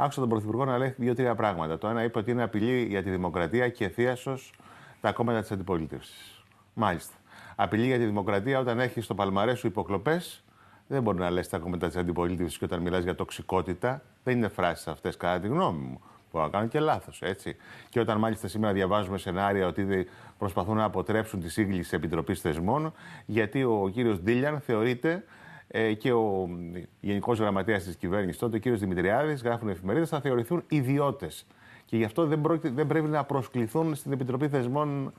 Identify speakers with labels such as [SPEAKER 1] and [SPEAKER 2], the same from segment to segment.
[SPEAKER 1] Άκουσα τον Πρωθυπουργό να λέει δύο-τρία πράγματα. Το ένα είπε ότι είναι απειλή για τη δημοκρατία και θίασος τα κόμματα της αντιπολίτευσης. Μάλιστα. Απειλή για τη δημοκρατία όταν έχει στο παλμαρέ σου υποκλοπές. Δεν μπορεί να λες τα κόμματα της αντιπολίτευσης και όταν μιλάς για τοξικότητα. Δεν είναι φράσεις αυτές, κατά τη γνώμη μου. Μπορώ να κάνω και λάθος, έτσι. Και όταν μάλιστα σήμερα διαβάζουμε σενάρια ότι προσπαθούν να αποτρέψουν τη σύγκληση της Επιτροπής Θεσμών, γιατί ο κύριος Ντίλιαν θεωρείται και ο Γενικός Γραμματέας της κυβέρνησης τότε, ο κύριος Δημητριάδης, γράφουν εφημερίδες, θα θεωρηθούν ιδιώτες. Και γι' αυτό δεν πρέπει να προσκληθούν στην Επιτροπή Θεσμών.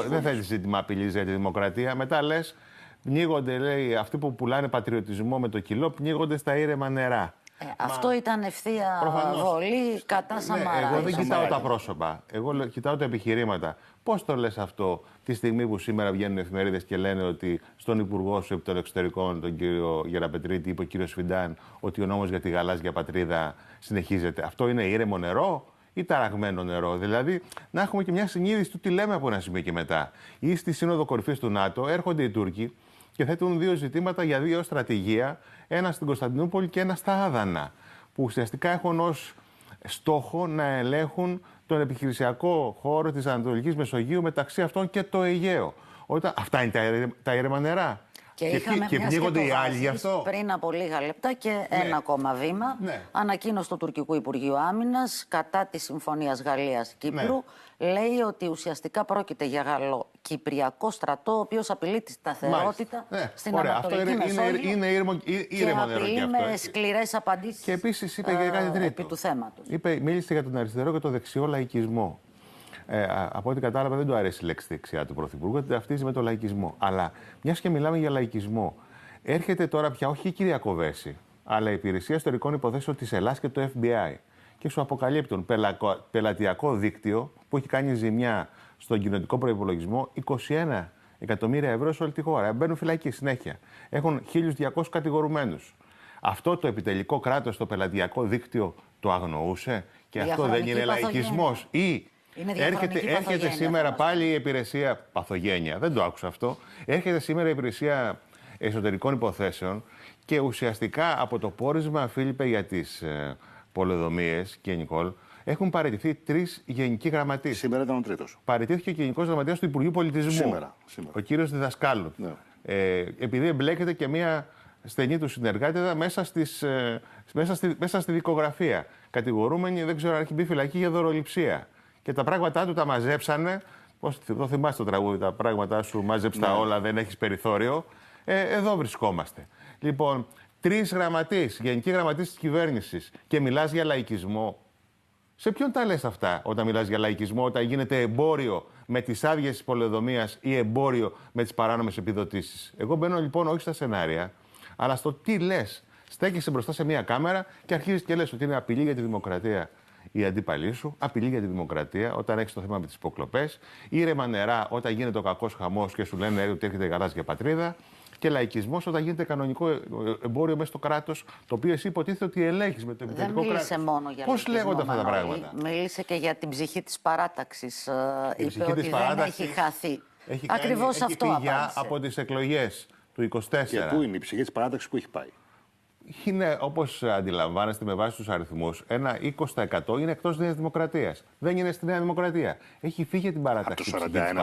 [SPEAKER 1] Δεν θέτει ζήτημα απειλής για τη δημοκρατία. Μετά λες, πνίγονται, λέει, αυτοί που πουλάνε πατριωτισμό με το κιλό, πνίγονται στα ήρεμα νερά.
[SPEAKER 2] Αυτό ήταν ευθεία βολή κατά Σαμαρά.
[SPEAKER 1] Εγώ δεν κοιτάω τα πρόσωπα. Εγώ κοιτάω τα επιχειρήματα. Πώς το λες αυτό τη στιγμή που σήμερα βγαίνουν εφημερίδες και λένε ότι στον Υπουργό σου των Εξωτερικών, τον κύριο Γεραπετρίτη, είπε ο κύριος Φιντάν ότι ο νόμος για τη γαλάζια πατρίδα συνεχίζεται. Αυτό είναι ήρεμο νερό ή ταραγμένο νερό? Δηλαδή, να έχουμε και μια συνείδηση του τι λέμε από ένα σημείο και μετά. Ή στη Σύνοδο Κορυφής του ΝΑΤΟ έρχονται οι Τούρκοι και θέτουν δύο ζητήματα για δύο στρατηγία, ένα στην Κωνσταντινούπολη και ένα στα Άδανα, που ουσιαστικά έχουν ως στόχο να ελέγχουν τον επιχειρησιακό χώρο της Ανατολικής Μεσογείου, μεταξύ αυτών και το Αιγαίο. Αυτά είναι τα ήρεμα νερά.
[SPEAKER 2] Και
[SPEAKER 1] πνίγονται οι άλλοι γι' αυτό.
[SPEAKER 2] Πριν από λίγα λεπτά και ένα ακόμα βήμα. Ανακοίνωση του Τουρκικού Υπουργείου Άμυνας κατά της Συμφωνίας Γαλλίας-Κύπρου. Λέει ότι ουσιαστικά πρόκειται για γαλλοκυπριακό στρατό, ο οποίος απειλεί τη σταθερότητα στην Ανατολική Μεσόγειο.
[SPEAKER 1] Είναι ήρεμο νερό
[SPEAKER 2] και απειλεί με σκληρές απαντήσεις.
[SPEAKER 1] Και επίσης είπε και κάτι τρίτο.
[SPEAKER 2] Επί του θέματος.
[SPEAKER 1] Μίλησε για τον αριστερό και τον δεξιό λαϊκισμό. Από ό,τι κατάλαβα, δεν του αρέσει η λέξη δεξιά του Πρωθυπουργού, γιατί ταυτίζει με το λαϊκισμό. Αλλά μιας και μιλάμε για λαϊκισμό, έρχεται τώρα πια όχι η κυρία Κοβέση, αλλά η Υπηρεσία Ιστορικών Υποθέσεων της Ελλάδας και το FBI. Και σου αποκαλύπτει τον πελατειακό δίκτυο που έχει κάνει ζημιά στον κοινοτικό προϋπολογισμό 21 εκατομμύρια ευρώ σε όλη τη χώρα. Μπαίνουν φυλακή συνέχεια. Έχουν 1.200 κατηγορουμένους. Αυτό το επιτελικό κράτος, το πελατειακό δίκτυο, το αγνοούσε? Και αυτό δεν είναι λαϊκισμός? Ή έρχεται σήμερα πάλι η υπηρεσία παθογένεια, δεν το άκουσα αυτό. Έρχεται σήμερα η Υπηρεσία Εσωτερικών Υποθέσεων και ουσιαστικά από το πόρισμα, Φίλιππε, για τις πολεοδομίες και Νικόλ, έχουν παραιτηθεί 3 γενικοί γραμματείς.
[SPEAKER 3] Σήμερα ήταν ο τρίτος.
[SPEAKER 1] Παραιτήθηκε και ο Γενικός Γραμματέας του Υπουργείου Πολιτισμού.
[SPEAKER 3] Σήμερα.
[SPEAKER 1] Ο κύριος Διδασκάλου. Ναι. Επειδή εμπλέκεται και μια στενή του συνεργάτηδα μέσα στη δικογραφία. Κατηγορούμενοι, δεν ξέρω αν έχει μπει φυλακή για δωροληψία. Και τα πράγματά του τα μαζέψανε. Πώς το θυμάστε το τραγούδι, τα πράγματά σου μάζεψε τα όλα, δεν έχεις περιθώριο. Εδώ βρισκόμαστε. Λοιπόν, 3 γραμματείς, γενικοί γραμματείς της κυβέρνησης, και μιλάς για λαϊκισμό. Σε ποιον τα λες αυτά όταν μιλάς για λαϊκισμό, όταν γίνεται εμπόριο με τις άδειες της πολεοδομίας ή εμπόριο με τις παράνομες επιδοτήσεις? Εγώ μπαίνω λοιπόν όχι στα σενάρια, αλλά στο τι λες. Στέκεσαι μπροστά σε μια κάμερα και αρχίζεις και λες ότι είναι απειλή για τη δημοκρατία η αντίπαλή σου, απειλή για τη δημοκρατία όταν έχεις το θέμα με τις υποκλοπές, ήρεμα νερά όταν γίνεται ο κακός χαμός και σου λένε ότι έρχεται γαλάζια πατρίδα, και λαϊκισμός όταν γίνεται κανονικό εμπόριο μέσα στο κράτος, το οποίο εσύ υποτίθεται ότι ελέγχεις με το επιτελικό κράτος.
[SPEAKER 2] Δεν μίλησε μόνο για
[SPEAKER 1] πώς λέγονται αυτά τα πράγματα?
[SPEAKER 2] Μίλησε και για την ψυχή της παράταξης. Είπε ότι δεν έχει χαθεί. Ακριβώς αυτό απάντησε.
[SPEAKER 1] Από τις εκλογές του 24.
[SPEAKER 3] Και πού είναι η ψυχή της παράταξης που έχει πάει?
[SPEAKER 1] Είναι, όπως αντιλαμβάνεστε με βάση τους αριθμούς, ένα 20% είναι εκτός της Νέας Δημοκρατίας. Δεν είναι στη Νέα Δημοκρατία. Έχει φύγει την παράταξη.
[SPEAKER 3] Από το 41.